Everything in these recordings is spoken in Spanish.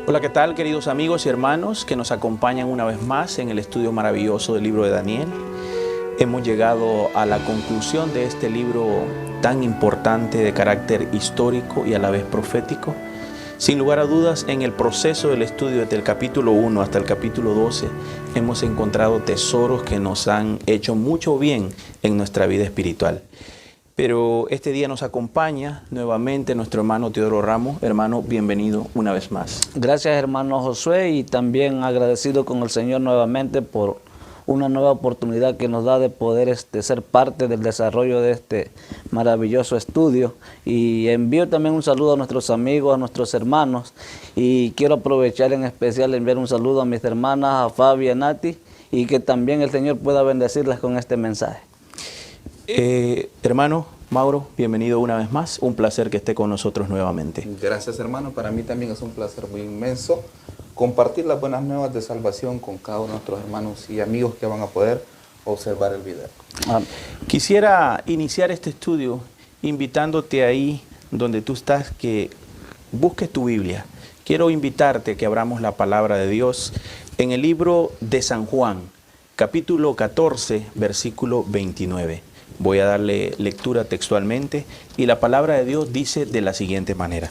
Hola, ¿qué tal, queridos amigos y hermanos que nos acompañan una vez más en el estudio maravilloso del libro de Daniel? Hemos llegado a la conclusión de este libro tan importante de carácter histórico y a la vez profético. Sin lugar a dudas, en el proceso del estudio desde el capítulo 1 hasta el capítulo 12, hemos encontrado tesoros que nos han hecho mucho bien en nuestra vida espiritual. Pero este día nos acompaña nuevamente nuestro hermano Teodoro Ramos. Hermano, bienvenido una vez más. Gracias, hermano Josué, y también agradecido con el Señor nuevamente por una nueva oportunidad que nos da de poder ser parte del desarrollo de este maravilloso estudio. Y envío también un saludo a nuestros amigos, a nuestros hermanos, y quiero aprovechar en especial enviar un saludo a mis hermanas, a Fabi y a Nati, y que también el Señor pueda bendecirlas con este mensaje. Hermano Mauro, bienvenido una vez más. Un placer que esté con nosotros nuevamente. Gracias, hermano. Para mí también es un placer muy inmenso compartir las buenas nuevas de salvación con cada uno de nuestros hermanos y amigos que van a poder observar el video. Quisiera iniciar este estudio invitándote ahí donde tú estás, que busques tu Biblia. Quiero invitarte a que abramos la palabra de Dios en el libro de San Juan, capítulo 14, versículo 29. Voy a darle lectura textualmente y la palabra de Dios dice de la siguiente manera: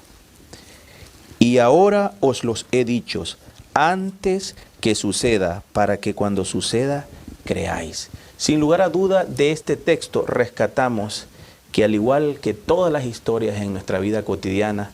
y ahora os los he dicho antes que suceda, para que cuando suceda creáis. Sin lugar a duda, de este texto rescatamos que, al igual que todas las historias en nuestra vida cotidiana,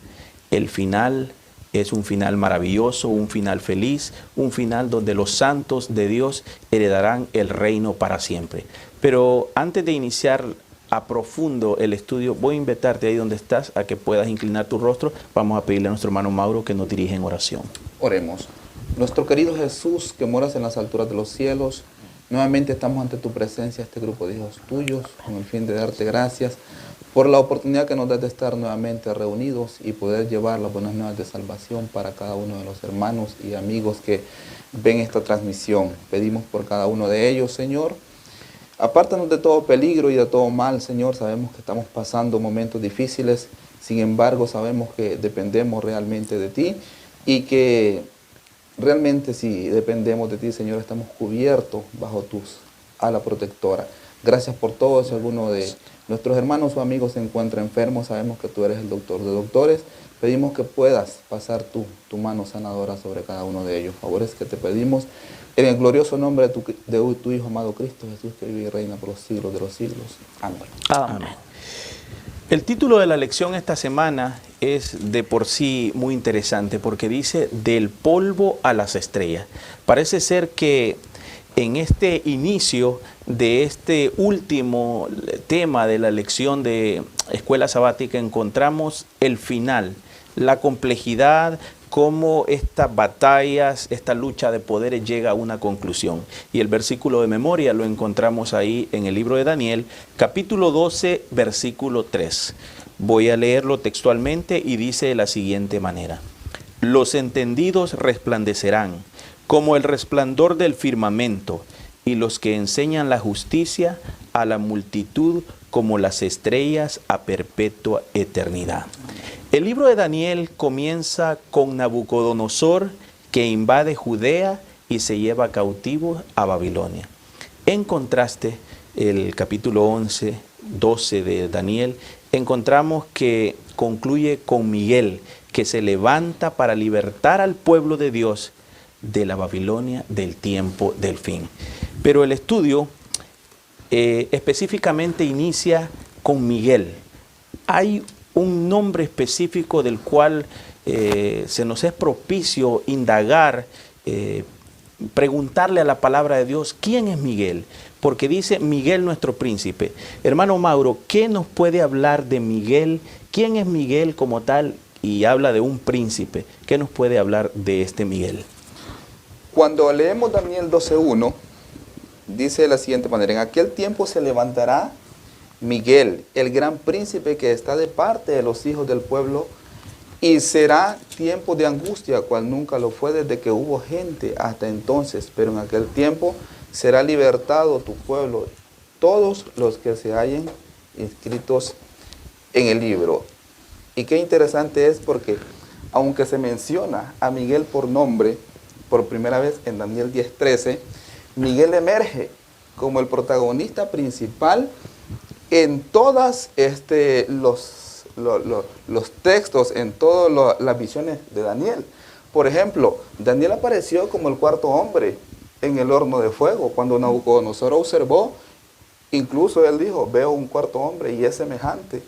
el final es un final maravilloso, un final feliz, un final donde los santos de Dios heredarán el reino para siempre. Pero antes de iniciar a profundo el estudio, voy a invitarte ahí donde estás a que puedas inclinar tu rostro. Vamos a pedirle a nuestro hermano Mauro que nos dirija en oración. Oremos. Nuestro querido Jesús, que moras en las alturas de los cielos, nuevamente estamos ante tu presencia, este grupo de hijos tuyos, con el fin de darte gracias por la oportunidad que nos das de estar nuevamente reunidos y poder llevar las buenas nuevas de salvación para cada uno de los hermanos y amigos que ven esta transmisión. Pedimos por cada uno de ellos, Señor. Apártanos de todo peligro y de todo mal, Señor. Sabemos que estamos pasando momentos difíciles, sin embargo sabemos que dependemos realmente de ti y que realmente si dependemos de ti, Señor, estamos cubiertos bajo tus alas protectora. Gracias por todo. Si alguno de nuestros hermanos o amigos se encuentra enfermo, sabemos que tú eres el doctor de doctores. Pedimos que puedas pasar tu mano sanadora sobre cada uno de ellos. Favores que te pedimos en el glorioso nombre de tu Hijo amado Cristo Jesús, que vive y reina por los siglos de los siglos. Amén. Amén. El título de la lección esta semana es de por sí muy interesante porque dice del polvo a las estrellas. Parece ser que en este inicio de este último tema de la lección de escuela sabática encontramos el final, la complejidad, cómo estas batallas, esta lucha de poderes llega a una conclusión. Y el versículo de memoria lo encontramos ahí en el libro de Daniel, capítulo 12, versículo 3. Voy a leerlo textualmente y dice de la siguiente manera: los entendidos resplandecerán como el resplandor del firmamento, y los que enseñan la justicia a la multitud como las estrellas a perpetua eternidad. El libro de Daniel comienza con Nabucodonosor, que invade Judea y se lleva cautivo a Babilonia. En contraste, el capítulo 11, 12 de Daniel, encontramos que concluye con Miguel, que se levanta para libertar al pueblo de Dios de la Babilonia del tiempo del fin. Pero el estudio específicamente inicia con Miguel. Hay un nombre específico del cual se nos es propicio indagar, preguntarle a la palabra de Dios, ¿quién es Miguel? Porque dice Miguel nuestro príncipe. Hermano Mauro, ¿qué nos puede hablar de Miguel? ¿Quién es Miguel como tal? Y habla de un príncipe. ¿Qué nos puede hablar de este Miguel? Cuando leemos Daniel 12:1, dice de la siguiente manera: en aquel tiempo se levantará Miguel, el gran príncipe que está de parte de los hijos del pueblo, y será tiempo de angustia, cual nunca lo fue desde que hubo gente hasta entonces. Pero en aquel tiempo será libertado tu pueblo, todos los que se hallen inscritos en el libro. Y qué interesante es porque aunque se menciona a Miguel por nombre por primera vez en Daniel 10:13, Miguel emerge como el protagonista principal en todos los textos, en todas las visiones de Daniel. Por ejemplo, Daniel apareció como el cuarto hombre en el horno de fuego. Cuando Nabucodonosor observó, incluso él dijo, veo un cuarto hombre y es semejante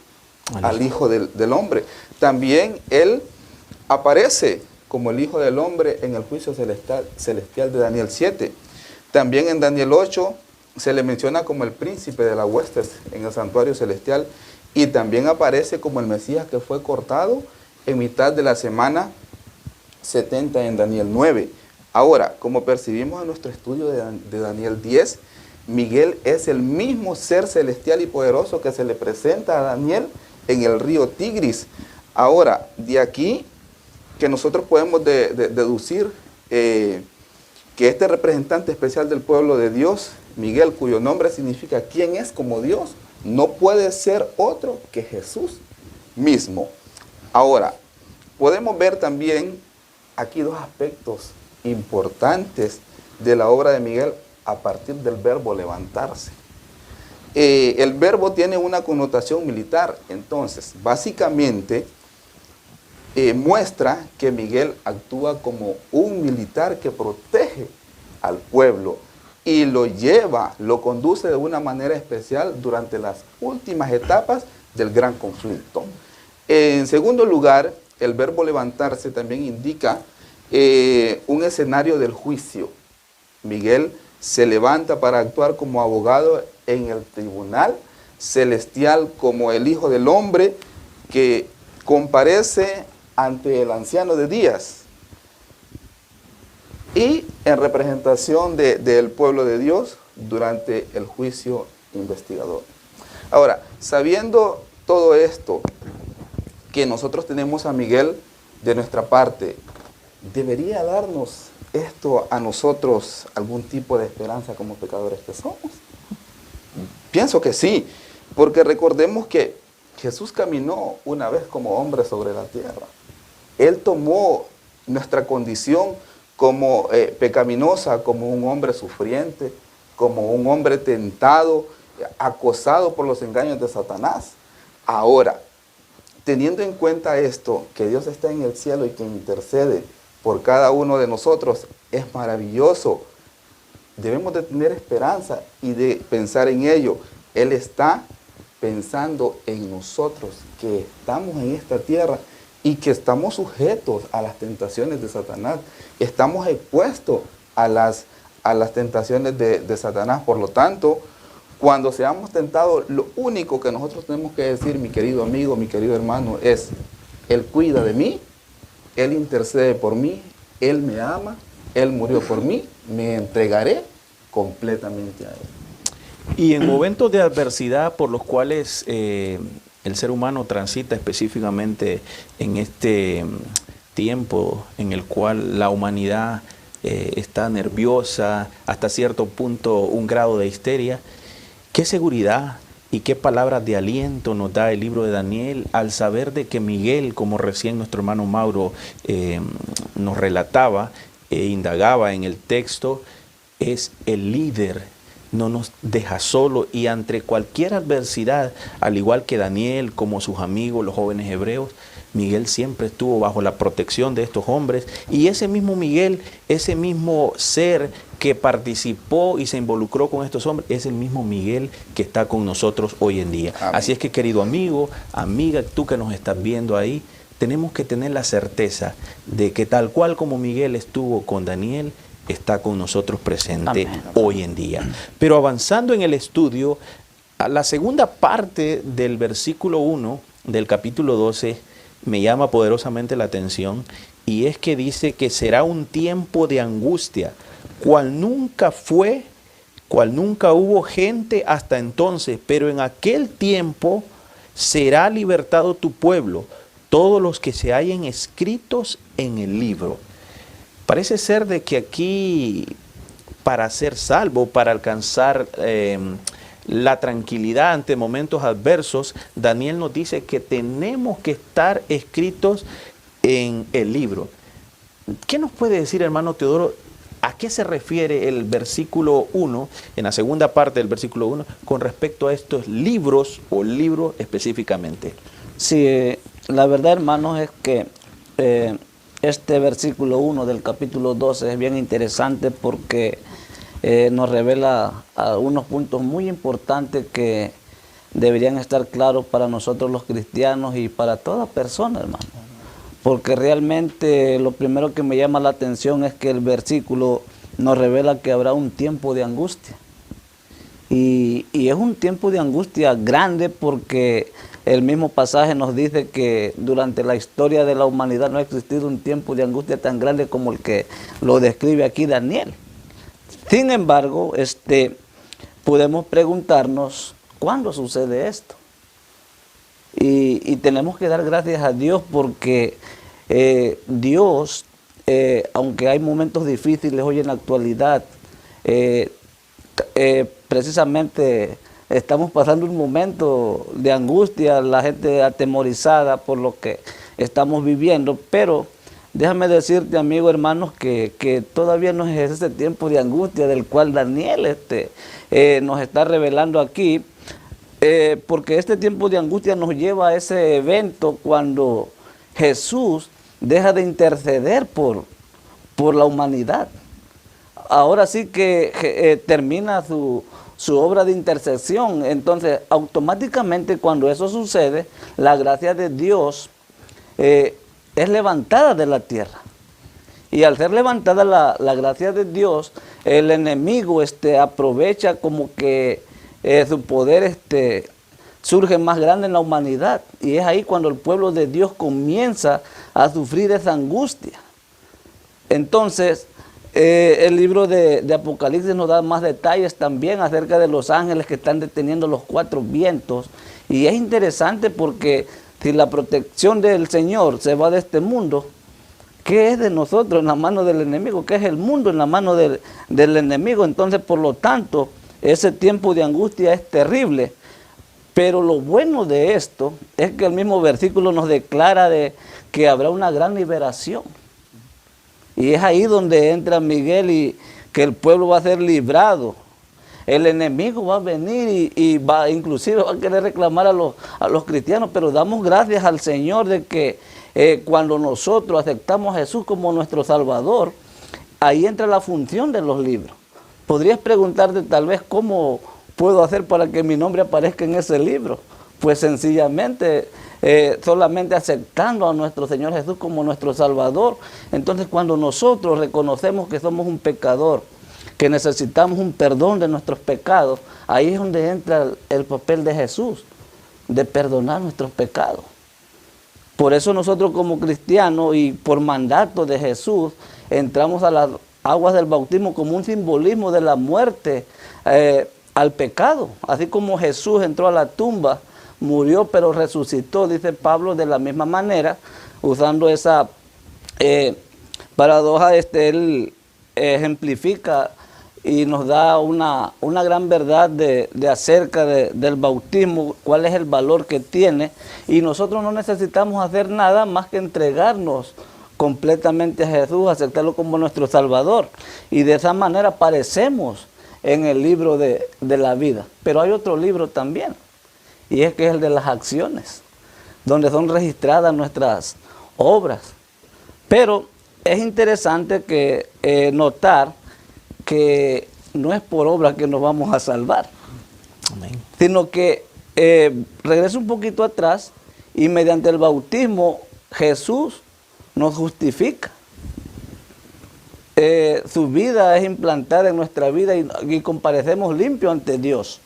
al Hijo del Hombre. También él aparece como el Hijo del Hombre en el juicio celestial de Daniel 7. También en Daniel 8 se le menciona como el príncipe de las huestes en el santuario celestial, y también aparece como el Mesías que fue cortado en mitad de la semana 70 en Daniel 9. Ahora, como percibimos en nuestro estudio de Daniel 10, Miguel es el mismo ser celestial y poderoso que se le presenta a Daniel en el río Tigris. Ahora, de aquí que nosotros podemos deducir que este representante especial del pueblo de Dios, Miguel, cuyo nombre significa ¿quién es como Dios?, no puede ser otro que Jesús mismo. Ahora, podemos ver también aquí dos aspectos importantes de la obra de Miguel a partir del verbo levantarse. El verbo tiene una connotación militar, entonces básicamente muestra que Miguel actúa como un militar que protege al pueblo y lo conduce de una manera especial durante las últimas etapas del gran conflicto. En segundo lugar, el verbo levantarse también indica un escenario del juicio. Miguel se levanta para actuar como abogado en el tribunal celestial, como el Hijo del Hombre que comparece ante el anciano de días y en representación del pueblo de Dios durante el juicio investigador. Ahora, sabiendo todo esto, que nosotros tenemos a Miguel de nuestra parte, ¿debería darnos esto a nosotros algún tipo de esperanza como pecadores que somos? Pienso que sí, porque recordemos que Jesús caminó una vez como hombre sobre la tierra. Él tomó nuestra condición como pecaminosa, como un hombre sufriente, como un hombre tentado, acosado por los engaños de Satanás. Ahora, teniendo en cuenta esto, que Dios está en el cielo y que intercede por cada uno de nosotros, es maravilloso. Debemos de tener esperanza y de pensar en ello. Él está pensando en nosotros, que estamos en esta tierra y que estamos sujetos a las tentaciones de Satanás. Estamos expuestos a las tentaciones de Satanás. Por lo tanto, cuando seamos tentados, lo único que nosotros tenemos que decir, mi querido amigo, mi querido hermano, es: Él cuida de mí, Él intercede por mí, Él me ama, Él murió por mí, me entregaré completamente a Él. Y en momentos de adversidad por los cuales el ser humano transita, específicamente en este tiempo en el cual la humanidad está nerviosa, hasta cierto punto un grado de histeria, ¿qué seguridad y qué palabras de aliento nos da el libro de Daniel al saber de que Miguel, como recién nuestro hermano Mauro nos relataba e indagaba en el texto, es el líder? No nos deja solo, y ante cualquier adversidad, al igual que Daniel, como sus amigos, los jóvenes hebreos, Miguel siempre estuvo bajo la protección de estos hombres, y ese mismo Miguel, ese mismo ser que participó y se involucró con estos hombres, es el mismo Miguel que está con nosotros hoy en día. Amén. Así es que, querido amigo, amiga, tú que nos estás viendo ahí, tenemos que tener la certeza de que tal cual como Miguel estuvo con Daniel, está con nosotros presente. Amén. Hoy en día. Pero avanzando en el estudio, a la segunda parte del versículo 1 del capítulo 12 me llama poderosamente la atención, y es que dice que será un tiempo de angustia, cual nunca hubo gente hasta entonces, pero en aquel tiempo será libertado tu pueblo, todos los que se hallen escritos en el libro. Parece ser de que aquí, para ser salvo, para alcanzar la tranquilidad ante momentos adversos, Daniel nos dice que tenemos que estar escritos en el libro. ¿Qué nos puede decir, hermano Teodoro, a qué se refiere el versículo 1, en la segunda parte del versículo 1, con respecto a estos libros o libros específicamente? Sí, la verdad, hermanos, es que este versículo 1 del capítulo 12 es bien interesante porque nos revela unos puntos muy importantes que deberían estar claros para nosotros los cristianos y para toda persona, hermano. Porque realmente lo primero que me llama la atención es que el versículo nos revela que habrá un tiempo de angustia. Y es un tiempo de angustia grande porque el mismo pasaje nos dice que durante la historia de la humanidad no ha existido un tiempo de angustia tan grande como el que lo describe aquí Daniel. Sin embargo, podemos preguntarnos, ¿cuándo sucede esto? Y tenemos que dar gracias a Dios porque Dios, aunque hay momentos difíciles hoy en la actualidad, precisamente estamos pasando un momento de angustia, la gente atemorizada por lo que estamos viviendo, pero déjame decirte, amigo, hermanos, que todavía no es ese tiempo de angustia del cual Daniel nos está revelando aquí, porque este tiempo de angustia nos lleva a ese evento cuando Jesús deja de interceder por la humanidad. Ahora sí que termina su obra de intercesión. Entonces, automáticamente cuando eso sucede, la gracia de Dios es levantada de la tierra. Y al ser levantada la gracia de Dios, el enemigo aprovecha como que su poder surge más grande en la humanidad. Y es ahí cuando el pueblo de Dios comienza a sufrir esa angustia. Entonces, el libro de Apocalipsis nos da más detalles también acerca de los ángeles que están deteniendo los 4 vientos. Y es interesante porque si la protección del Señor se va de este mundo, ¿qué es de nosotros en la mano del enemigo? ¿Qué es el mundo en la mano del enemigo? Entonces, por lo tanto, ese tiempo de angustia es terrible. Pero lo bueno de esto es que el mismo versículo nos declara que habrá una gran liberación. Y es ahí donde entra Miguel y que el pueblo va a ser librado. El enemigo va a venir y inclusive va a querer reclamar a los cristianos, pero damos gracias al Señor de que cuando nosotros aceptamos a Jesús como nuestro Salvador, ahí entra la función de los libros. Podrías preguntarte tal vez cómo puedo hacer para que mi nombre aparezca en ese libro. Pues sencillamente, solamente aceptando a nuestro Señor Jesús como nuestro Salvador. Entonces, cuando nosotros reconocemos que somos un pecador, que necesitamos un perdón de nuestros pecados, ahí es donde entra el papel de Jesús, de perdonar nuestros pecados. Por eso nosotros como cristianos y por mandato de Jesús, entramos a las aguas del bautismo como un simbolismo de la muerte al pecado. Así como Jesús entró a la tumba, murió pero resucitó, dice Pablo, de la misma manera, usando esa paradoja, él ejemplifica y nos da una gran verdad de acerca del bautismo, cuál es el valor que tiene, y nosotros no necesitamos hacer nada más que entregarnos completamente a Jesús, aceptarlo como nuestro Salvador, y de esa manera aparecemos en el libro de la vida. Pero hay otro libro también, y es que es el de las acciones, donde son registradas nuestras obras. Pero es interesante que notar que no es por obra que nos vamos a salvar. Amén. Sino que regresa un poquito atrás y mediante el bautismo Jesús nos justifica. Su vida es implantada en nuestra vida y comparecemos limpios ante Dios.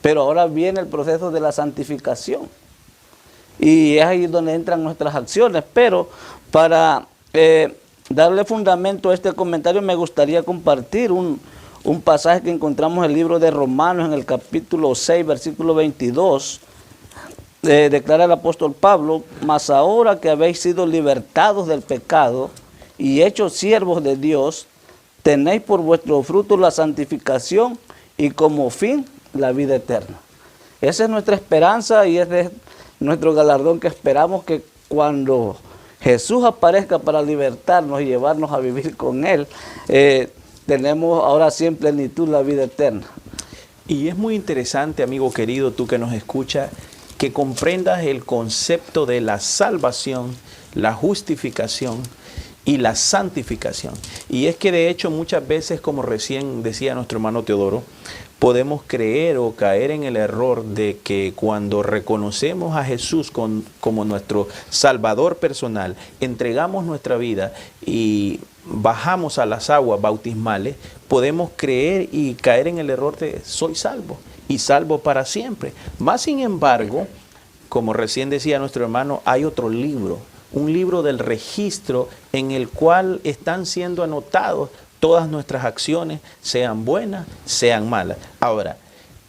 Pero ahora viene el proceso de la santificación. Y es ahí donde entran nuestras acciones. Pero para darle fundamento a este comentario, me gustaría compartir un pasaje que encontramos en el libro de Romanos, en el capítulo 6, versículo 22. Declara el apóstol Pablo: mas ahora que habéis sido libertados del pecado y hechos siervos de Dios, tenéis por vuestro fruto la santificación y como fin la vida eterna. Esa es nuestra esperanza y ese es nuestro galardón que esperamos, que cuando Jesús aparezca para libertarnos y llevarnos a vivir con Él, tenemos ahora sí en plenitud la vida eterna. Y es muy interesante, amigo querido, tú que nos escuchas, que comprendas el concepto de la salvación, la justificación y la santificación. Y es que de hecho muchas veces, como recién decía nuestro hermano Teodoro, podemos creer o caer en el error de que cuando reconocemos a Jesús como nuestro Salvador personal, entregamos nuestra vida y bajamos a las aguas bautismales, podemos creer y caer en el error de soy salvo y salvo para siempre. Más sin embargo, como recién decía nuestro hermano, hay otro libro, un libro del registro en el cual están siendo anotados todas nuestras acciones, sean buenas, sean malas. Ahora,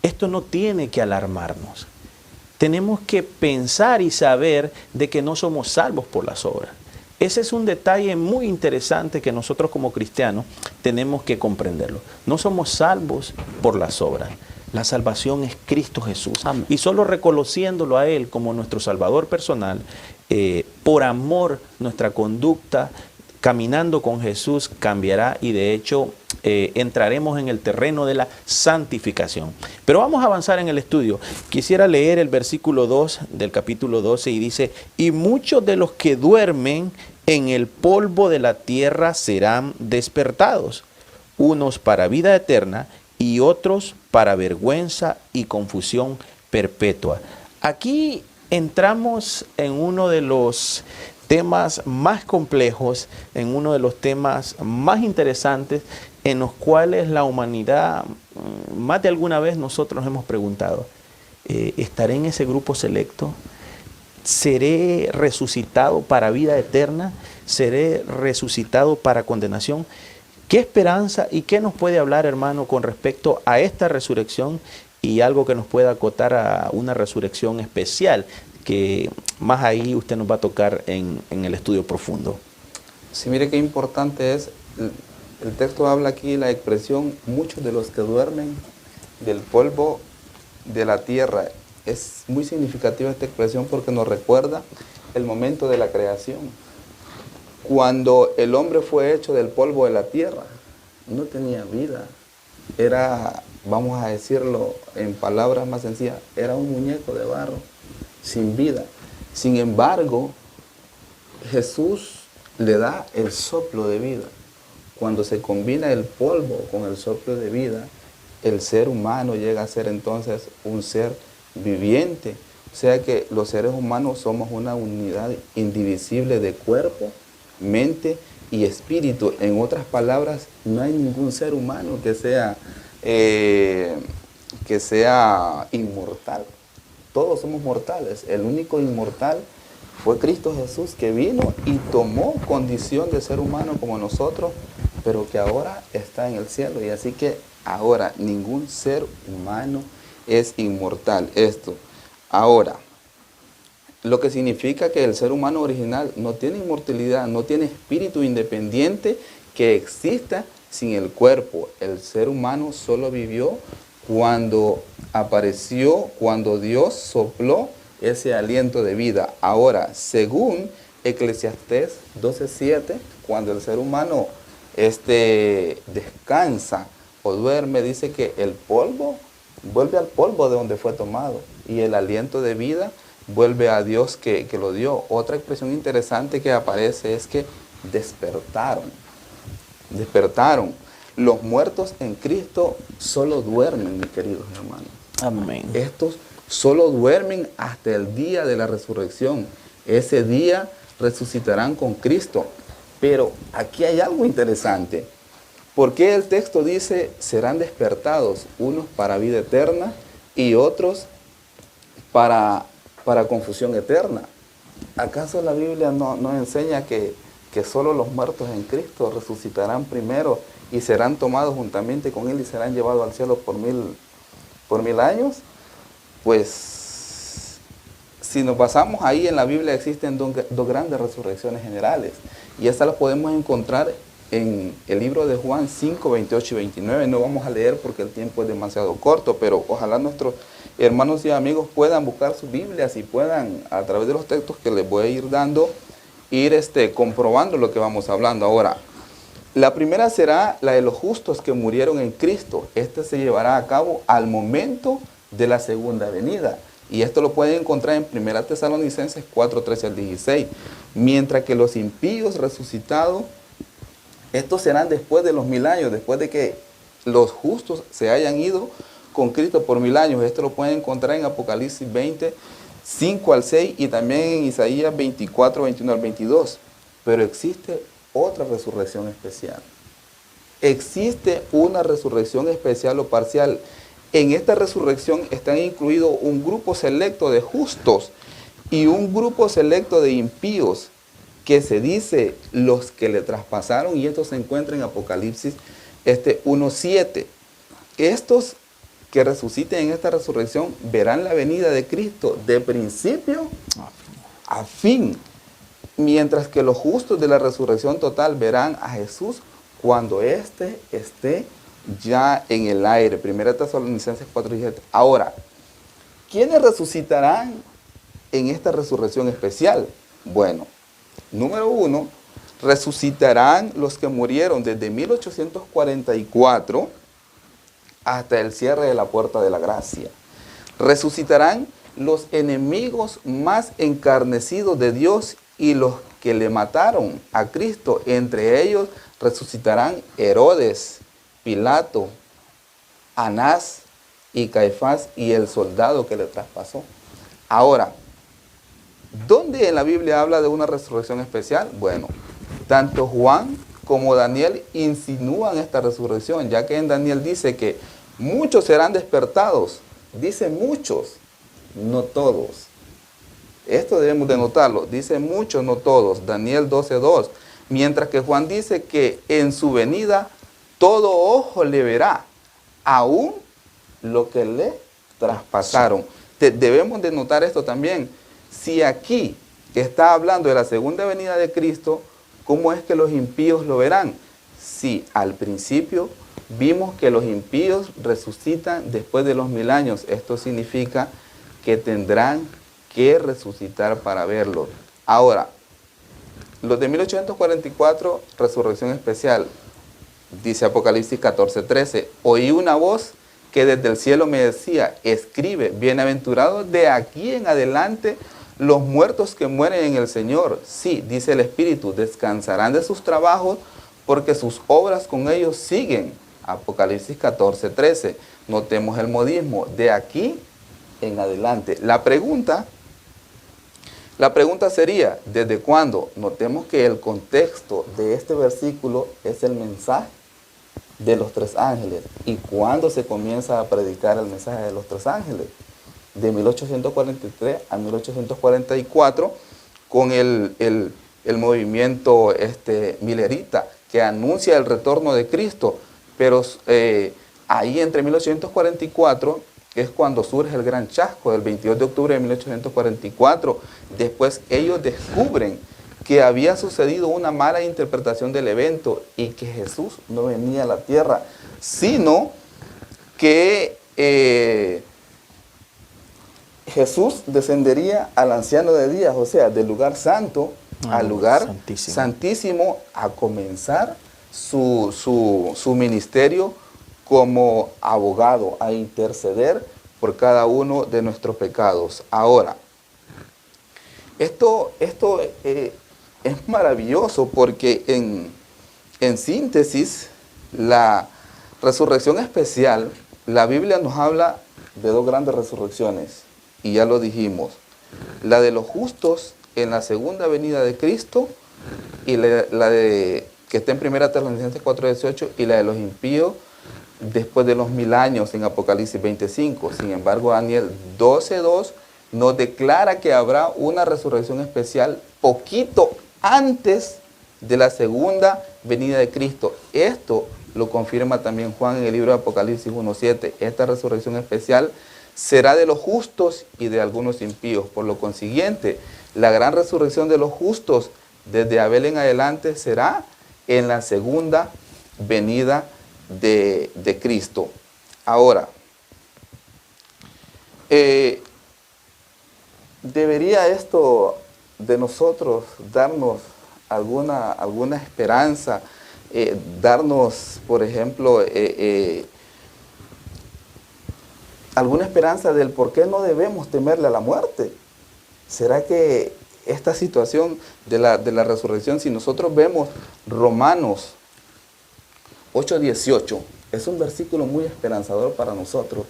esto no tiene que alarmarnos. Tenemos que pensar y saber de que no somos salvos por las obras. Ese es un detalle muy interesante que nosotros como cristianos tenemos que comprenderlo. No somos salvos por las obras. La salvación es Cristo Jesús. Amén. Y solo reconociéndolo a Él como nuestro Salvador personal, por amor nuestra conducta, caminando con Jesús cambiará y de hecho entraremos en el terreno de la santificación. Pero vamos a avanzar en el estudio. Quisiera leer el versículo 2 del capítulo 12 y dice: y muchos de los que duermen en el polvo de la tierra serán despertados, unos para vida eterna y otros para vergüenza y confusión perpetua. Aquí entramos en uno de los temas más complejos, en uno de los temas más interesantes en los cuales la humanidad, más de alguna vez nosotros nos hemos preguntado, ¿estaré en ese grupo selecto? ¿Seré resucitado para vida eterna? ¿Seré resucitado para condenación? ¿Qué esperanza y qué nos puede hablar, hermano, con respecto a esta resurrección y algo que nos pueda acotar a una resurrección especial, que más ahí usted nos va a tocar en el estudio profundo? Sí, mire qué importante es, el texto habla aquí la expresión, muchos de los que duermen del polvo de la tierra. Es muy significativa esta expresión porque nos recuerda el momento de la creación. Cuando el hombre fue hecho del polvo de la tierra, no tenía vida. Era, vamos a decirlo en palabras más sencillas, era un muñeco de barro, sin vida. Sin embargo, Jesús le da el soplo de vida. Cuando se combina el polvo con el soplo de vida, el ser humano llega a ser entonces un ser viviente. O sea que los seres humanos somos una unidad indivisible de cuerpo, mente y espíritu. En otras palabras, no hay ningún ser humano que sea inmortal. Todos somos mortales. El único inmortal fue Cristo Jesús, que vino y tomó condición de ser humano como nosotros, pero que ahora está en el cielo. Y así que ahora ningún ser humano es inmortal. Esto. Ahora, lo que significa que el ser humano original no tiene inmortalidad, no tiene espíritu independiente que exista sin el cuerpo. El ser humano solo vivió cuando apareció, cuando Dios sopló ese aliento de vida. Ahora, según Eclesiastés 12:7, cuando el ser humano descansa o duerme, dice que el polvo vuelve al polvo de donde fue tomado y el aliento de vida vuelve a Dios que lo dio. Otra expresión interesante que aparece es que despertaron. Despertaron. Los muertos en Cristo solo duermen, mis queridos hermanos. Amén. Estos solo duermen hasta el día de la resurrección. Ese día resucitarán con Cristo. Pero aquí hay algo interesante. ¿Por qué el texto dice serán despertados, unos para vida eterna y otros para confusión eterna? ¿Acaso la Biblia no enseña que solo los muertos en Cristo resucitarán primero y serán tomados juntamente con Él y serán llevados al cielo por mil años? Pues, si nos basamos ahí en la Biblia, existen dos grandes resurrecciones generales. Y estas las podemos encontrar en el libro de Juan 5, 28 y 29. No vamos a leer porque el tiempo es demasiado corto, pero ojalá nuestros hermanos y amigos puedan buscar sus Biblias y puedan, a través de los textos que les voy a ir dando, ir comprobando lo que vamos hablando. Ahora, la primera será la de los justos que murieron en Cristo. Este se llevará a cabo al momento de la segunda venida. Y esto lo pueden encontrar en 1 Tesalonicenses 4, 13 al 16. Mientras que los impíos resucitados, estos serán después de los 1000 años, después de que los justos se hayan ido con Cristo por 1000 años. Esto lo pueden encontrar en Apocalipsis 20, 5 al 6 y también en Isaías 24, 21 al 22. Pero existe otra resurrección especial. Existe una resurrección especial o parcial. En esta resurrección están incluidos un grupo selecto de justos y un grupo selecto de impíos, que se dice los que le traspasaron, y esto se encuentra en Apocalipsis 1:7. Estos que resuciten en esta resurrección verán la venida de Cristo de principio a fin, mientras que los justos de la resurrección total verán a Jesús cuando éste esté ya en el aire. 1 Tesalonicenses 4:17. Ahora, ¿quiénes resucitarán en esta resurrección especial? Bueno, número 1, resucitarán los que murieron desde 1844 hasta el cierre de la puerta de la gracia. Resucitarán los enemigos más encarnecidos de Dios y los que le mataron a Cristo. Entre ellos resucitarán Herodes, Pilato, Anás y Caifás y el soldado que le traspasó. Ahora, ¿dónde en la Biblia habla de una resurrección especial? Bueno, tanto Juan como Daniel insinúan esta resurrección, ya que en Daniel dice que muchos serán despertados. Dice muchos, no todos. Esto debemos de notarlo. Dice muchos, no todos. Daniel 12:2. Mientras que Juan dice que en su venida todo ojo le verá, aún lo que le traspasaron. Debemos de notar esto también. Si aquí está hablando de la segunda venida de Cristo, ¿cómo es que los impíos lo verán? Si al principio vimos que los impíos resucitan después de los 1000 años, esto significa que tendrán que resucitar para verlo. Ahora, los de 1844, resurrección especial, dice Apocalipsis 14:13, oí una voz que desde el cielo me decía, escribe, bienaventurados de aquí en adelante los muertos que mueren en el Señor. Sí, dice el Espíritu, descansarán de sus trabajos porque sus obras con ellos siguen. Apocalipsis 14:13. Notemos el modismo, de aquí en adelante. La pregunta sería, ¿desde cuándo? Notemos que el contexto de este versículo es el mensaje de los 3 ángeles. ¿Y cuándo se comienza a predicar el mensaje de los 3 ángeles? De 1843 a 1844, con el movimiento milerita, que anuncia el retorno de Cristo. Pero ahí entre 1844 es cuando surge el gran chasco del 22 de octubre de 1844. Después ellos descubren que había sucedido una mala interpretación del evento y que Jesús no venía a la tierra, sino que Jesús descendería al anciano de días, o sea, del lugar santo al lugar santísimo, a comenzar su ministerio como abogado, a interceder por cada uno de nuestros pecados. Ahora, esto es maravilloso porque en síntesis, la resurrección especial, la Biblia nos habla de 2 grandes resurrecciones, y ya lo dijimos, la de los justos en la segunda venida de Cristo, y la de que está en 1 Tesalonicenses 4:18, y la de los impíos después de los 1000 años en Apocalipsis 25. Sin embargo, Daniel 12:2 nos declara que habrá una resurrección especial poquito antes de la segunda venida de Cristo. Esto lo confirma también Juan en el libro de Apocalipsis 1:7. Esta resurrección especial será de los justos y de algunos impíos. Por lo consiguiente, la gran resurrección de los justos desde Abel en adelante será en la segunda venida de Cristo. Ahora, debería esto de nosotros darnos alguna esperanza, darnos, por ejemplo, alguna esperanza del por qué no debemos temerle a la muerte? ¿Será que esta situación de la resurrección, si nosotros vemos Romanos 8:18, es un versículo muy esperanzador para nosotros,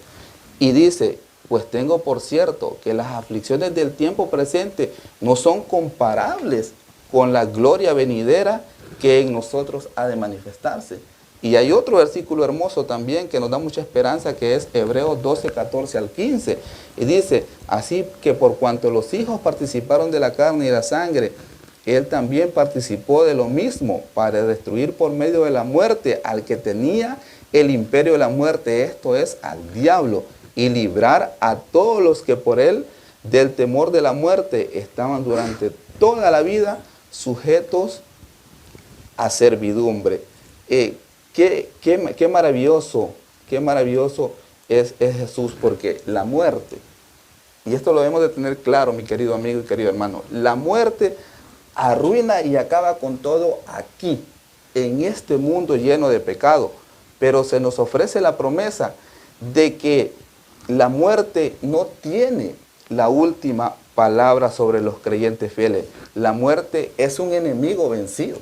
y dice: pues tengo por cierto que las aflicciones del tiempo presente no son comparables con la gloria venidera que en nosotros ha de manifestarse. Y hay otro versículo hermoso también que nos da mucha esperanza, que es Hebreos 12:14-15. Y dice: así que por cuanto los hijos participaron de la carne y la sangre, Él también participó de lo mismo, para destruir por medio de la muerte al que tenía el imperio de la muerte, esto es, al diablo, y librar a todos los que por él del temor de la muerte estaban durante toda la vida sujetos a servidumbre. Qué maravilloso es Jesús, porque la muerte, y esto lo debemos de tener claro, mi querido amigo y querido hermano, la muerte arruina y acaba con todo aquí, en este mundo lleno de pecado, pero se nos ofrece la promesa de que la muerte no tiene la última palabra sobre los creyentes fieles. La muerte es un enemigo vencido.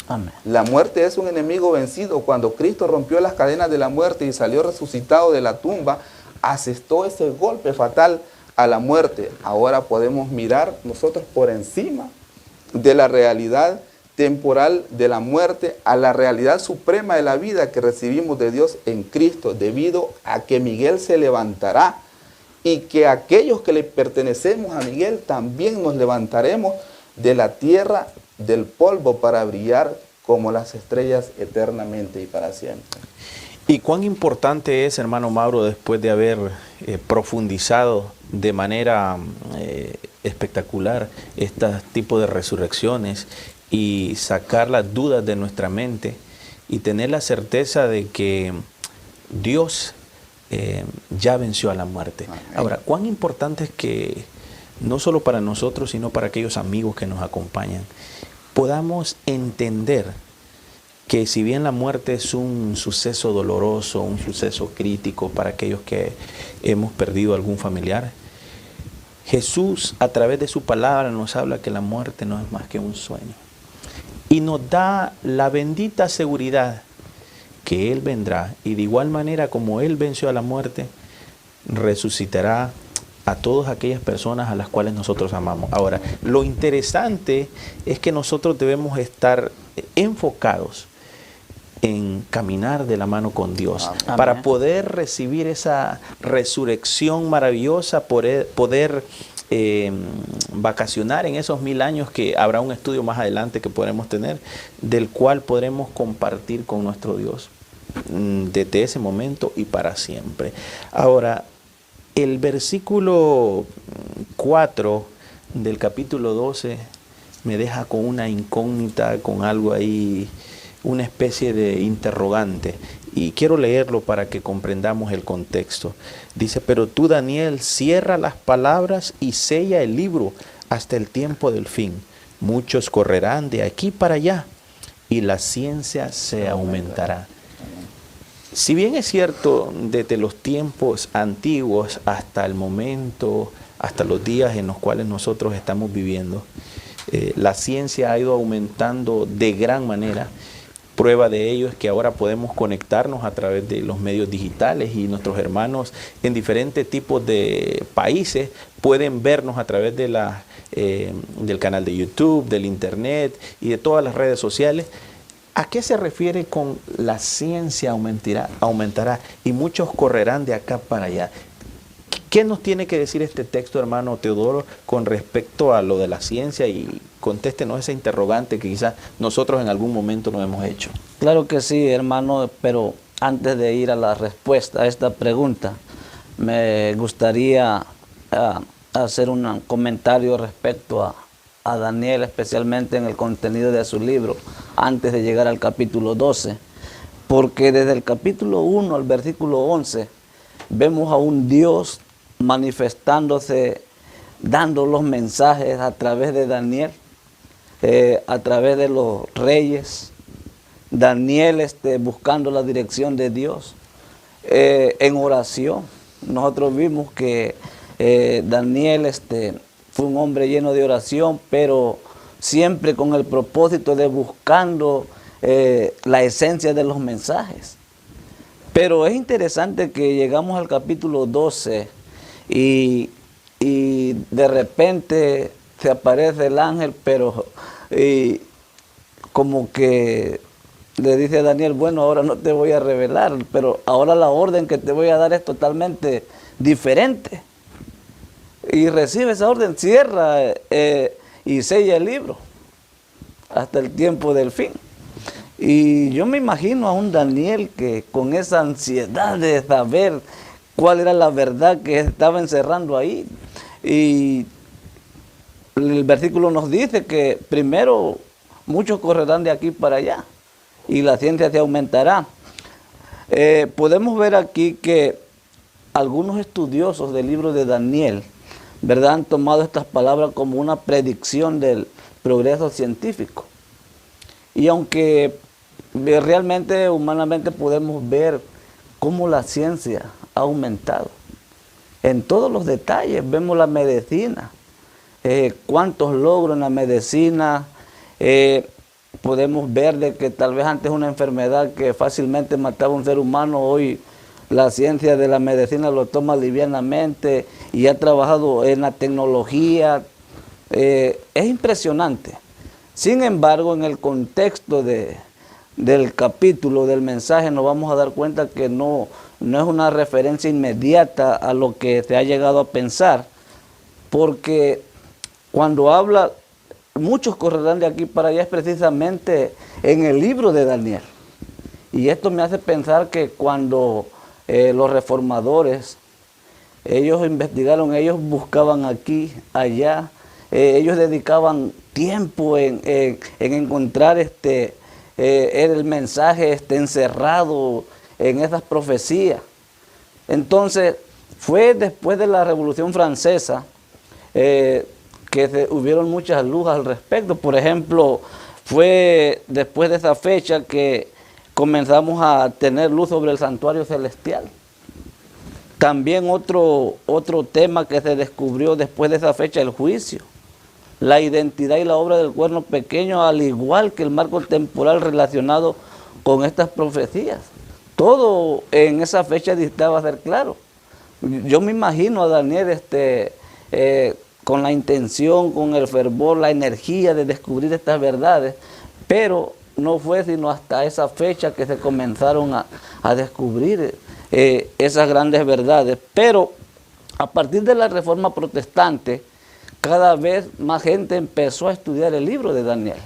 Amén. La muerte es un enemigo vencido. Cuando Cristo rompió las cadenas de la muerte y salió resucitado de la tumba, asestó ese golpe fatal a la muerte. Ahora podemos mirar nosotros por encima de la realidad temporal de la muerte a la realidad suprema de la vida que recibimos de Dios en Cristo, debido a que Miguel se levantará, y que aquellos que le pertenecemos a Miguel también nos levantaremos de la tierra, del polvo, para brillar como las estrellas eternamente y para siempre. Y cuán importante es, hermano Mauro, después de haber profundizado de manera espectacular este tipo de resurrecciones y sacar las dudas de nuestra mente y tener la certeza de que Dios ya venció a la muerte. Amén. Ahora, cuán importante es que no solo para nosotros, sino para aquellos amigos que nos acompañan, podamos entender que si bien la muerte es un suceso doloroso, un suceso crítico para aquellos que hemos perdido algún familiar, Jesús a través de su palabra nos habla que la muerte no es más que un sueño. Y nos da la bendita seguridad que Él vendrá, y de igual manera como Él venció a la muerte, resucitará a todas aquellas personas a las cuales nosotros amamos. Ahora, lo interesante es que nosotros debemos estar enfocados en caminar de la mano con Dios. Amén. Para poder recibir esa resurrección maravillosa, poder vacacionar en esos 1000 años, que habrá un estudio más adelante que podremos tener, del cual podremos compartir con nuestro Dios desde ese momento y para siempre. Ahora, el versículo 4 del capítulo 12 me deja con una incógnita, con algo ahí, una especie de interrogante, y quiero leerlo para que comprendamos el contexto. Dice: pero tú, Daniel, cierra las palabras y sella el libro hasta el tiempo del fin. Muchos correrán de aquí para allá y la ciencia se aumentará. Si bien es cierto, desde los tiempos antiguos hasta el momento, hasta los días en los cuales nosotros estamos viviendo, la ciencia ha ido aumentando de gran manera. Prueba de ello es que ahora podemos conectarnos a través de los medios digitales, y nuestros hermanos en diferentes tipos de países pueden vernos a través de del canal de YouTube, del internet y de todas las redes sociales. ¿A qué se refiere con la ciencia aumentará y muchos correrán de acá para allá? ¿Qué nos tiene que decir este texto, hermano Teodoro, con respecto a lo de la ciencia? Y contéstenos esa interrogante que quizás nosotros en algún momento nos hemos hecho. Claro que sí, hermano, pero antes de ir a la respuesta a esta pregunta, me gustaría hacer un comentario respecto a Daniel, especialmente en el contenido de su libro, antes de llegar al capítulo 12, porque desde el capítulo 1 al versículo 11 vemos a un Dios manifestándose dando los mensajes a través de Daniel, a través de los reyes. Daniel buscando la dirección de Dios en oración. Nosotros vimos que Daniel fue un hombre lleno de oración, pero siempre con el propósito de buscando la esencia de los mensajes. Pero es interesante que llegamos al capítulo 12 y de repente se aparece el ángel, pero como que le dice a Daniel, bueno, ahora no te voy a revelar, pero ahora la orden que te voy a dar es totalmente diferente. Y recibe esa orden, cierra y sella el libro hasta el tiempo del fin. Y yo me imagino a un Daniel que con esa ansiedad de saber cuál era la verdad que estaba encerrando ahí. Y el versículo nos dice que primero muchos correrán de aquí para allá y la ciencia se aumentará. Podemos ver aquí que algunos estudiosos del libro de Daniel, ¿verdad?, han tomado estas palabras como una predicción del progreso científico. Y aunque realmente, humanamente, podemos ver cómo la ciencia ha aumentado. En todos los detalles vemos la medicina, cuántos logros en la medicina. Podemos ver de que tal vez antes una enfermedad que fácilmente mataba a un ser humano, hoy la ciencia de la medicina lo toma livianamente y ha trabajado en la tecnología. Es impresionante. Sin embargo, en el contexto del capítulo, del mensaje, nos vamos a dar cuenta que no es una referencia inmediata a lo que se ha llegado a pensar, porque cuando habla, muchos correrán de aquí para allá, es precisamente en el libro de Daniel. Y esto me hace pensar que cuando los reformadores, ellos investigaron, ellos buscaban aquí, allá, ellos dedicaban tiempo en encontrar el mensaje encerrado en esas profecías. Entonces, fue después de la Revolución Francesa que hubieron muchas luces al respecto. Por ejemplo, fue después de esa fecha que comenzamos a tener luz sobre el santuario celestial. También otro tema que se descubrió después de esa fecha, el juicio. La identidad y la obra del cuerno pequeño, al igual que el marco temporal relacionado con estas profecías. Todo en esa fecha dictaba ser claro. Yo me imagino a Daniel con la intención, con el fervor, la energía de descubrir estas verdades, pero no fue sino hasta esa fecha que se comenzaron a descubrir esas grandes verdades. Pero a partir de la Reforma Protestante, cada vez más gente empezó a estudiar el libro de Daniel.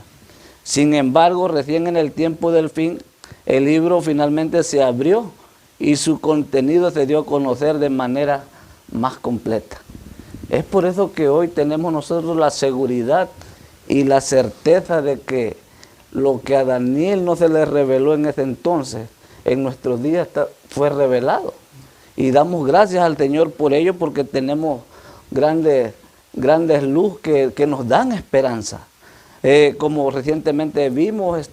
Sin embargo, recién en el tiempo del fin, el libro finalmente se abrió y su contenido se dio a conocer de manera más completa. Es por eso que hoy tenemos nosotros la seguridad y la certeza de que lo que a Daniel no se le reveló en ese entonces, en nuestros días fue revelado. Y damos gracias al Señor por ello, porque tenemos grandes luz que nos dan esperanza. Como recientemente vimos,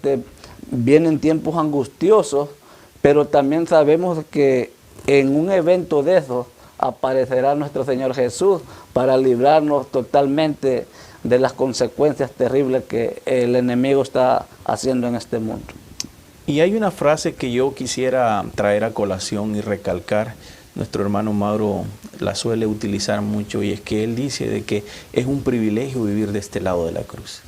vienen tiempos angustiosos, pero también sabemos que en un evento de esos aparecerá nuestro Señor Jesús para librarnos totalmente de las consecuencias terribles que el enemigo está haciendo en este mundo. Y hay una frase que yo quisiera traer a colación y recalcar. Nuestro hermano Mauro la suele utilizar mucho, y es que él dice de que es un privilegio vivir de este lado de la cruz.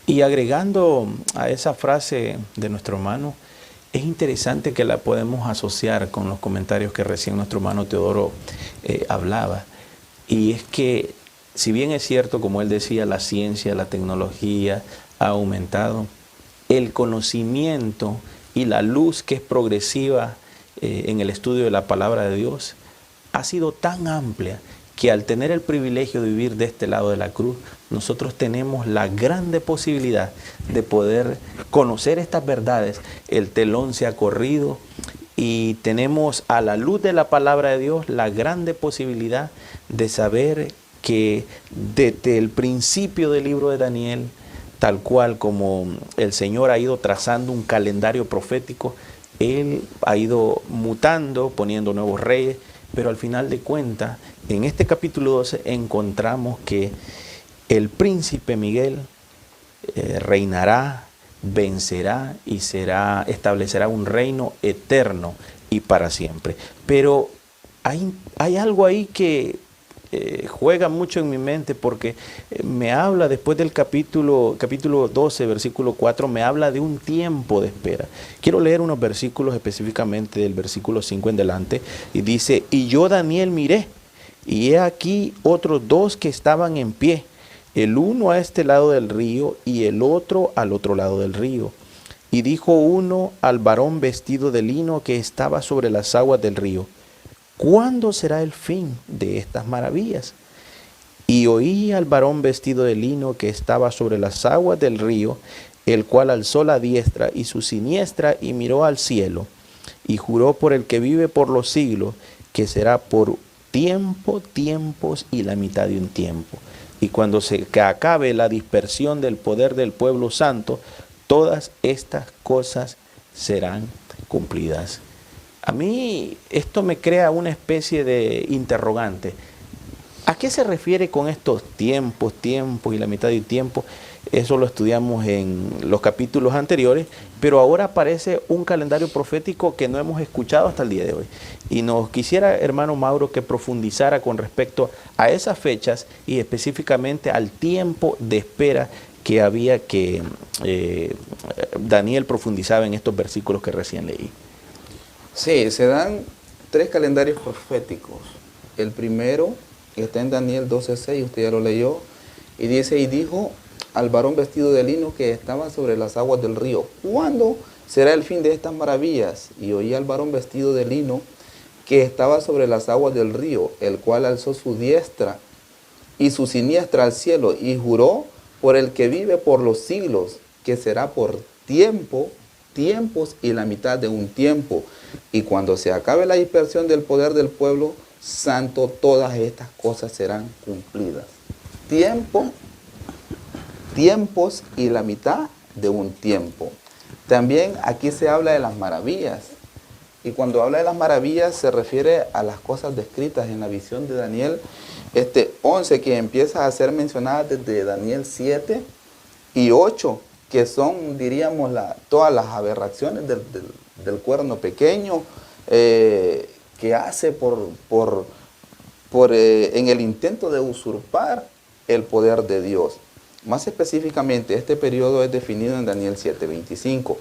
Y agregando a esa frase de nuestro hermano, es interesante que la podemos asociar con los comentarios que recién nuestro hermano Teodoro hablaba. Y es que, si bien es cierto, como él decía, la ciencia, la tecnología ha aumentado, el conocimiento y la luz que es progresiva en el estudio de la palabra de Dios ha sido tan amplia que al tener el privilegio de vivir de este lado de la cruz, nosotros tenemos la grande posibilidad de poder conocer estas verdades. El telón se ha corrido y tenemos, a la luz de la palabra de Dios, la grande posibilidad de saber que desde el principio del libro de Daniel, tal cual como el Señor ha ido trazando un calendario profético, Él ha ido mutando, poniendo nuevos reyes, pero al final de cuentas, en este capítulo 12 encontramos que el príncipe Miguel reinará, vencerá y establecerá un reino eterno y para siempre. Pero hay algo ahí que juega mucho en mi mente, porque me habla después del capítulo 12, versículo 4, me habla de un tiempo de espera. Quiero leer unos versículos específicamente del versículo 5 en delante, y dice: y yo, Daniel, miré, y he aquí otros dos que estaban en pie, el uno a este lado del río y el otro al otro lado del río. Y dijo uno al varón vestido de lino que estaba sobre las aguas del río: ¿cuándo será el fin de estas maravillas? Y oí al varón vestido de lino que estaba sobre las aguas del río, el cual alzó la diestra y su siniestra y miró al cielo, y juró por el que vive por los siglos, que será por tiempo, tiempos y la mitad de un tiempo. Y cuando se acabe la dispersión del poder del pueblo santo, todas estas cosas serán cumplidas. A mí esto me crea una especie de interrogante. ¿A qué se refiere con estos tiempos y la mitad de un tiempo? Eso lo estudiamos en los capítulos anteriores, pero ahora aparece un calendario profético que no hemos escuchado hasta el día de hoy. Y nos quisiera, hermano Mauro, que profundizara con respecto a esas fechas y específicamente al tiempo de espera que había que Daniel profundizaba en estos versículos que recién leí. Sí, se dan 3 calendarios proféticos. El primero está en Daniel 12:6, usted ya lo leyó, y dice: y dijo al varón vestido de lino que estaba sobre las aguas del río: ¿cuándo será el fin de estas maravillas? Y oí al varón vestido de lino que estaba sobre las aguas del río, el cual alzó su diestra y su siniestra al cielo, y juró por el que vive por los siglos, que será por tiempo, tiempos y la mitad de un tiempo. Y cuando se acabe la dispersión del poder del pueblo santo, todas estas cosas serán cumplidas. Tiempo, tiempos y la mitad de un tiempo. También aquí se habla de las maravillas. Y cuando habla de las maravillas se refiere a las cosas descritas en la visión de Daniel 11, que empieza a ser mencionada desde Daniel 7 y 8, que son, diríamos, todas las aberraciones del cuerno pequeño que hace en el intento de usurpar el poder de Dios. Más específicamente, este periodo es definido en Daniel 7:25.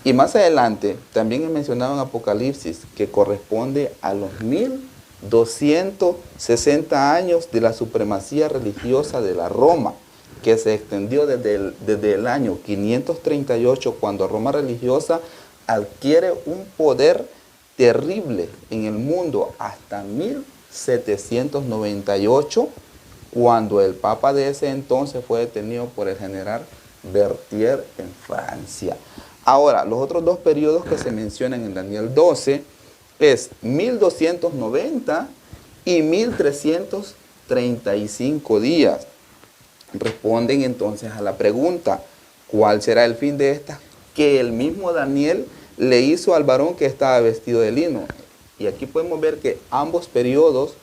Y más adelante, también es mencionado en Apocalipsis, que corresponde a los 1260 años de la supremacía religiosa de la Roma, que se extendió desde el año 538, cuando Roma religiosa adquiere un poder terrible en el mundo, hasta 1798, cuando el papa de ese entonces fue detenido por el general Berthier en Francia. Ahora, los otros 2 periodos que se mencionan en Daniel 12 es 1290 y 1335 días. Responden entonces a la pregunta: ¿cuál será el fin de estas? Que el mismo Daniel le hizo al varón que estaba vestido de lino. Y aquí podemos ver que ambos periodos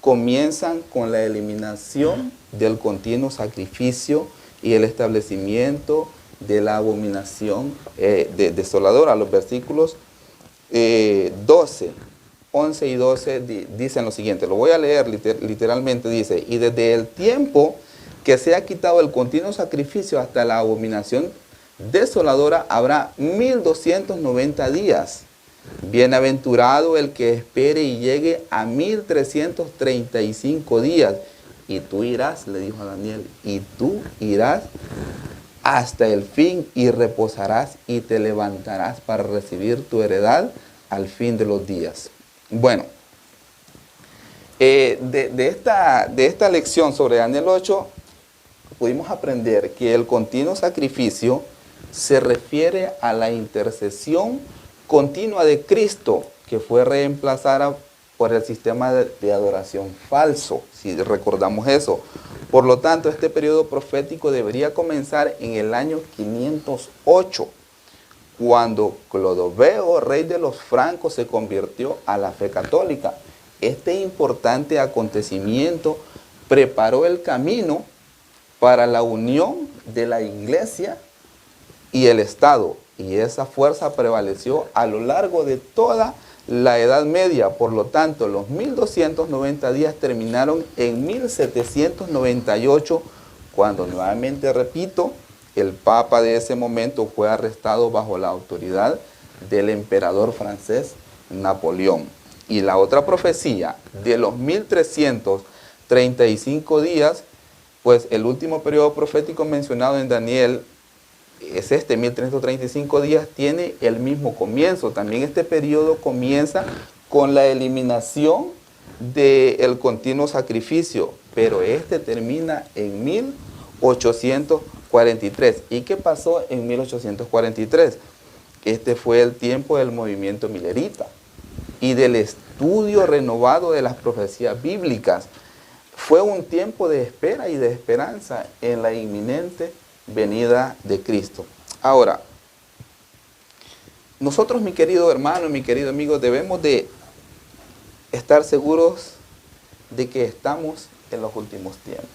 comienzan con la eliminación del continuo sacrificio y el establecimiento de la abominación desoladora. Los versículos 12, 11 y 12 dicen lo siguiente, lo voy a leer literalmente, dice: y desde el tiempo que se ha quitado el continuo sacrificio hasta la abominación desoladora habrá 1290 días. Bienaventurado el que espere y llegue a 1335 días. Y tú irás, le dijo a Daniel, y tú irás hasta el fin y reposarás y te levantarás para recibir tu heredad al fin de los días. Bueno, de esta lección sobre Daniel 8 pudimos aprender que el continuo sacrificio se refiere a la intercesión continua de Cristo, que fue reemplazada por el sistema de adoración falso, si recordamos eso. Por lo tanto, este periodo profético debería comenzar en el año 508, cuando Clodoveo, rey de los francos, se convirtió a la fe católica. Este importante acontecimiento preparó el camino para la unión de la Iglesia y el Estado, y esa fuerza prevaleció a lo largo de toda la Edad Media. Por lo tanto, los 1290 días terminaron en 1798, cuando nuevamente, repito, el Papa de ese momento fue arrestado bajo la autoridad del emperador francés Napoleón. Y la otra profecía de los 1335 días, pues el último periodo profético mencionado en Daniel es 1335 días, tiene el mismo comienzo. También este periodo comienza con la eliminación del continuo sacrificio, pero este termina en 1843. ¿Y qué pasó en 1843? Este fue el tiempo del movimiento milerita y del estudio renovado de las profecías bíblicas. Fue un tiempo de espera y de esperanza en la inminente venida de Cristo. Ahora, nosotros, mi querido hermano, mi querido amigo, debemos de estar seguros de que estamos en los últimos tiempos.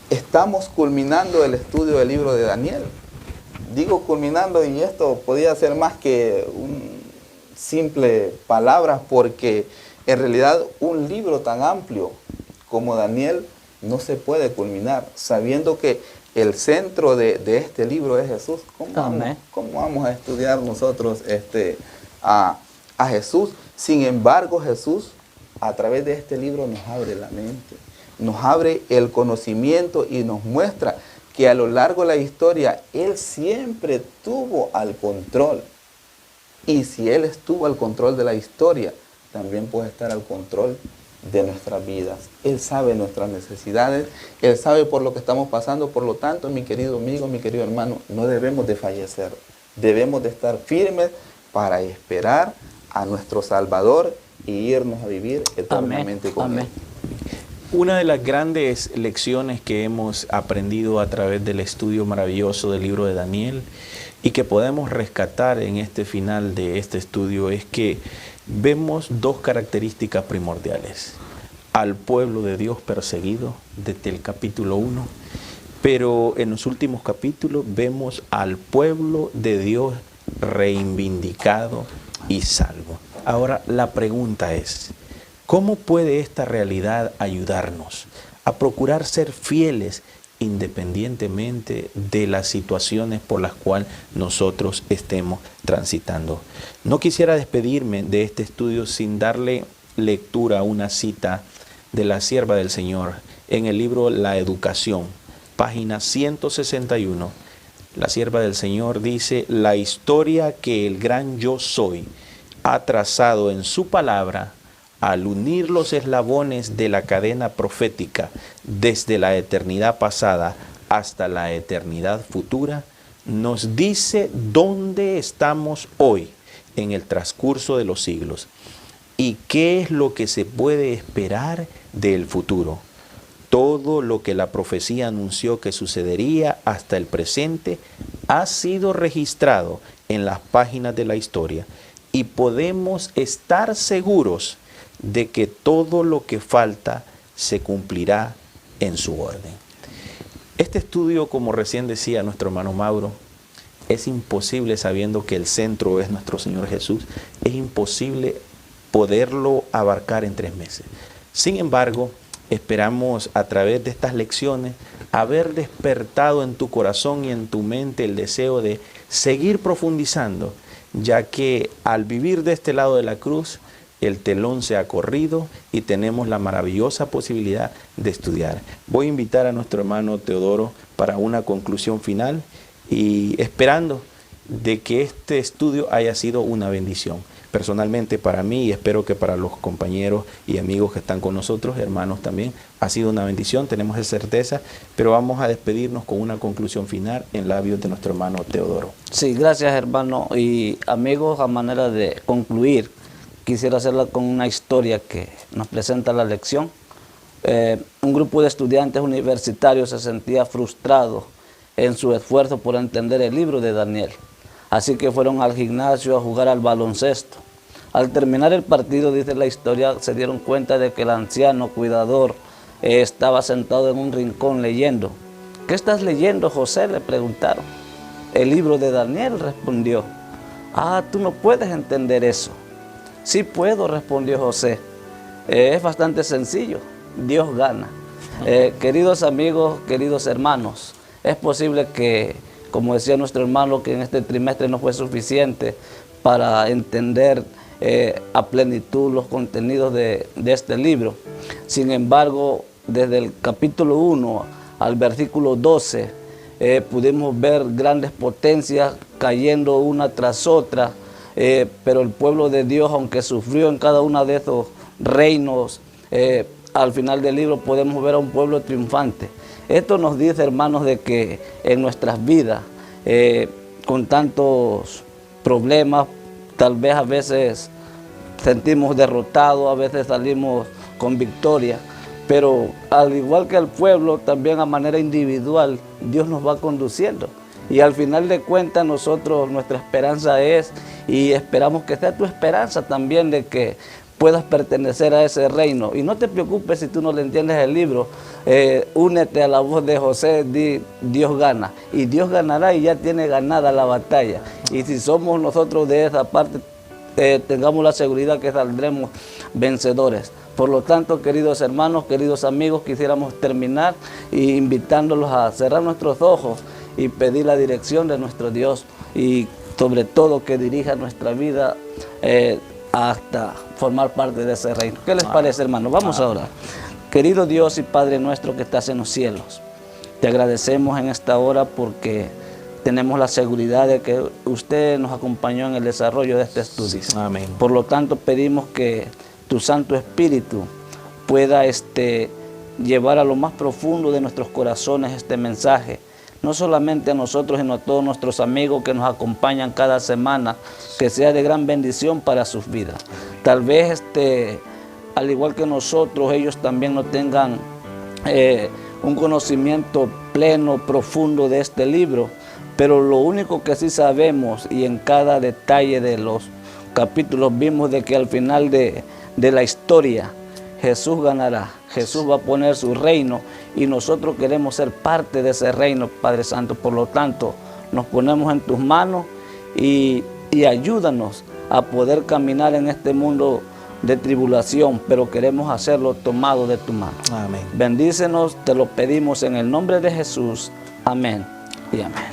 Estamos culminando el estudio del libro de Daniel. Digo culminando, y esto podía ser más que un simple palabras, porque en realidad un libro tan amplio como Daniel no se puede culminar, sabiendo que el centro de este libro es Jesús. ¿Cómo vamos a estudiar nosotros a Jesús? Sin embargo, Jesús a través de este libro nos abre la mente, nos abre el conocimiento y nos muestra que a lo largo de la historia Él siempre tuvo al control. Y si Él estuvo al control de la historia, también puede estar al control de nuestras vidas. Él sabe nuestras necesidades, Él sabe por lo que estamos pasando. Por lo tanto, mi querido amigo, mi querido hermano, no debemos de fallecer. Debemos de estar firmes para esperar a nuestro Salvador y irnos a vivir eternamente con Él. Una de las grandes lecciones que hemos aprendido a través del estudio maravilloso del libro de Daniel y que podemos rescatar en este final de este estudio es que vemos dos características primordiales. Al pueblo de Dios perseguido desde el capítulo 1, pero en los últimos capítulos vemos al pueblo de Dios reivindicado y salvo. Ahora la pregunta es, ¿cómo puede esta realidad ayudarnos a procurar ser fieles independientemente de las situaciones por las cuales nosotros estemos transitando? No quisiera despedirme de este estudio sin darle lectura a una cita de la sierva del Señor en el libro La Educación, página 161. La sierva del Señor dice: la historia que el gran yo soy ha trazado en su palabra, al unir los eslabones de la cadena profética desde la eternidad pasada hasta la eternidad futura, nos dice dónde estamos hoy en el transcurso de los siglos y qué es lo que se puede esperar del futuro. Todo lo que la profecía anunció que sucedería hasta el presente ha sido registrado en las páginas de la historia y podemos estar seguros de que todo lo que falta se cumplirá en su orden. Este estudio, como recién decía nuestro hermano Mauro, es imposible, sabiendo que el centro es nuestro Señor Jesús, es imposible poderlo abarcar en 3 meses. Sin embargo, esperamos a través de estas lecciones haber despertado en tu corazón y en tu mente el deseo de seguir profundizando, ya que al vivir de este lado de la cruz, el telón se ha corrido y tenemos la maravillosa posibilidad de estudiar. Voy a invitar a nuestro hermano Teodoro para una conclusión final y esperando de que este estudio haya sido una bendición. Personalmente para mí, y espero que para los compañeros y amigos que están con nosotros, hermanos también, ha sido una bendición, tenemos esa certeza, pero vamos a despedirnos con una conclusión final en labios de nuestro hermano Teodoro. Sí, gracias hermano y amigos. A manera de concluir, quisiera hacerla con una historia que nos presenta la lección. Un grupo de estudiantes universitarios se sentía frustrado en su esfuerzo por entender el libro de Daniel. Así que fueron al gimnasio a jugar al baloncesto. Al terminar el partido, dice la historia, se dieron cuenta de que el anciano cuidador estaba sentado en un rincón leyendo. ¿Qué estás leyendo, José?, le preguntaron. El libro de Daniel, respondió. Ah, tú no puedes entender eso. Sí puedo, respondió José. Es bastante sencillo. Dios gana. Queridos amigos, queridos hermanos, es posible que, como decía nuestro hermano, que en este trimestre no fue suficiente para entender a plenitud los contenidos de este libro. Sin embargo, desde el capítulo 1 al versículo 12, pudimos ver grandes potencias cayendo una tras otra, pero el pueblo de Dios, aunque sufrió en cada uno de esos reinos, al final del libro podemos ver a un pueblo triunfante. Esto nos dice, hermanos, de que en nuestras vidas, con tantos problemas, tal vez a veces sentimos derrotados, a veces salimos con victoria, pero al igual que el pueblo, también a manera individual, Dios nos va conduciendo. Y al final de cuentas, nuestra esperanza es, y esperamos que sea tu esperanza también, de que puedas pertenecer a ese reino. Y no te preocupes si tú no le entiendes el libro, únete a la voz de José, di, Dios gana. Y Dios ganará y ya tiene ganada la batalla. Y si somos nosotros de esa parte, tengamos la seguridad que saldremos vencedores. Por lo tanto, queridos hermanos, queridos amigos, quisiéramos terminar invitándolos a cerrar nuestros ojos y pedir la dirección de nuestro Dios y sobre todo que dirija nuestra vida hasta formar parte de ese reino. ¿Qué les parece, hermanos? Vamos a orar. Querido Dios y Padre nuestro que estás en los cielos, te agradecemos en esta hora porque tenemos la seguridad de que usted nos acompañó en el desarrollo de este estudio. Amén. Por lo tanto, pedimos que tu Santo Espíritu pueda llevar a lo más profundo de nuestros corazones este mensaje, no solamente a nosotros, sino a todos nuestros amigos que nos acompañan cada semana, que sea de gran bendición para sus vidas. Tal vez, al igual que nosotros, ellos también no tengan un conocimiento pleno, profundo de este libro, pero lo único que sí sabemos, y en cada detalle de los capítulos vimos de que al final de la historia, Jesús ganará, Jesús va a poner su reino y nosotros queremos ser parte de ese reino, Padre Santo. Por lo tanto, nos ponemos en tus manos y ayúdanos a poder caminar en este mundo de tribulación, pero queremos hacerlo tomado de tu mano. Amén. Bendícenos, te lo pedimos en el nombre de Jesús. Amén y amén.